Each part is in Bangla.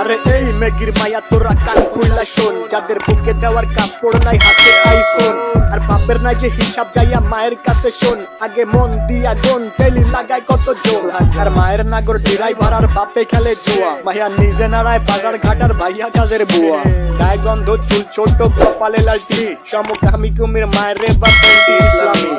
আরে এই মেগির মায়া তোরা কান খুইলা শোন, যাদের বুকে দেওয়ার কাপড় নাই হাতে আইফোন, আর বাপের নাই যে হিসাব যাইয়া মায়ের কাছে শোন, আগে মন দিয়া গুন তেলি লাগায় কত জোর। আর মায়ের নাগর ড্রাইভার আর বাপে খেলে জুয়া, মাইয়া নিজে নাড়ায় বাজার ঘাটার ভাইয়া কাজের বুয়া। গায়ে গন্ধ চুল ছোট কপালে লালটি, সমকামী কুমির মায়ের রে বাপেন্টি ইসলামী।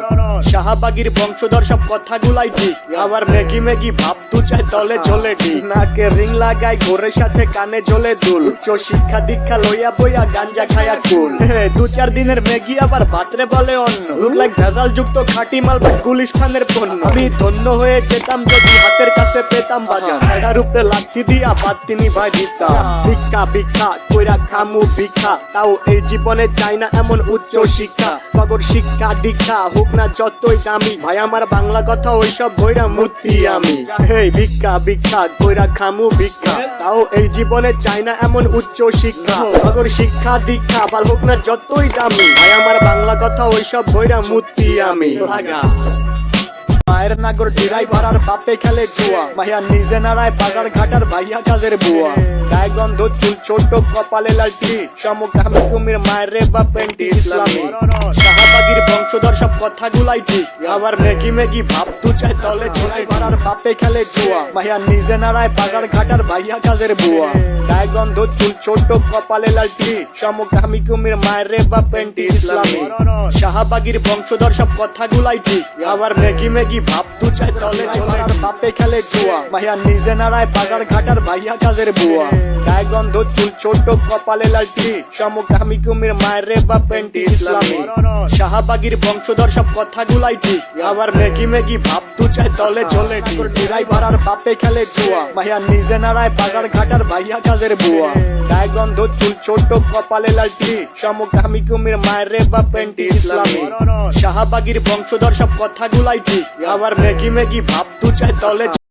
শাহবাগীর বংশধর সব কথাগুলাই ঠিক, আবার মেগি মেগি ভাব দু চাই দলে চলে ঠিক। নাকে রিং লাগায় ঘোরের সাথে কানে জ্বলে দুল, উচ্চ শিক্ষা দীক্ষা লইয়া বইয়া গাঞ্জা খায়া কুল। দু চার দিনের মেগি আবার ভাতরে বলে অন্য, লুক লাইক ভেজাল যুক্ত খাঁটি মাল বা গুলিস্তানের পণ্য। আমি ধন্য হয়ে যেতাম যদি হাতের কাছে পেতাম বাজার, এটার উপরে লাঠি দিয়া বাদ তিনি ভাই দিতাম। ভিক্ষা ভিক্ষা কইরা খামু ভিক্ষা, তাও এই জীবনে চাই না এমন উচ্চ শিক্ষা। মগর শিক্ষা দীক্ষা হোক না যতই দামি, ভাই আমার বাংলা কথা ওইসব বইরা মূর্তি আমি। হেই ভিক্ষা ভিক্ষা কইরা খামু ভিক্ষা, তাও এই জীবনে চাই না এমন উচ্চ শিক্ষা। মগর শিক্ষা দীক্ষা বাল হোক না যতই দামি, ভাই আমার বাংলা কথা ওইসব বইরা মূর্তি আমি। লাগা মায়ের নাগর ড্রাইভার আর বাপে খেলে জুয়া, মাইয়া নিজে নাড়ায় বাজার ঘাটার ভাইয়া কাজের বুয়া। গায়ে গন্ধ চুল ছোট কপালে লালটি, সমকামী কুমির মায়ের রে বাপেন্টি ইসলামী। শাহবাগীর বংশধর সব কথাগুলাই ঠিক, আবার মেগি মেগি ভাব দু চাই দলে ড্রাইভার আর বাপে খেলে জুয়া, মাইয়া নিজে নাড়ায় বাজার ঘাটার ভাইয়া কাজের বুয়া। গায়ে গন্ধ চুল ছোট কপালে লালটি, সমকামী কুমির মায়ের রে বাপেন্টি ইসলামী। শাহবাগীর বংশধর সব কথাগুলাই ঠিক, আবার মেগি মেগি ভাব দু চাই দলে চলে। আর বাপে খেলে জুয়া, মাইয়া নিজে নাড়ায় বাজার ঘাটার ভাইয়া কাজের বুয়া। গায়ে গন্ধ চুল ছোট কপালে লালটি, সমকামী কুমির মায়ের রে বাপেন্টি ইসলামী। শাহবাগীর বংশধর সব কথাগুলাই ঠিক, আবার মেগি মেগি ভাব দু চাই দলে চলে। ড্রাইভার আর বাপে খেলে জুয়া, মাইয়া নিজে নাড়ায় বাজার ঘাটার ভাইয়া কাজের বুয়া। গায়ে গন্ধ চুল ছোট কপালে লালটি, সমকামী কুমির মায়ের রে বাপেন্টি ইসলামী। শাহবাগীর বংশধর সব কথাগুলাই ঠিক, আবার মেগি মেগি ভাব দু চাই দলে।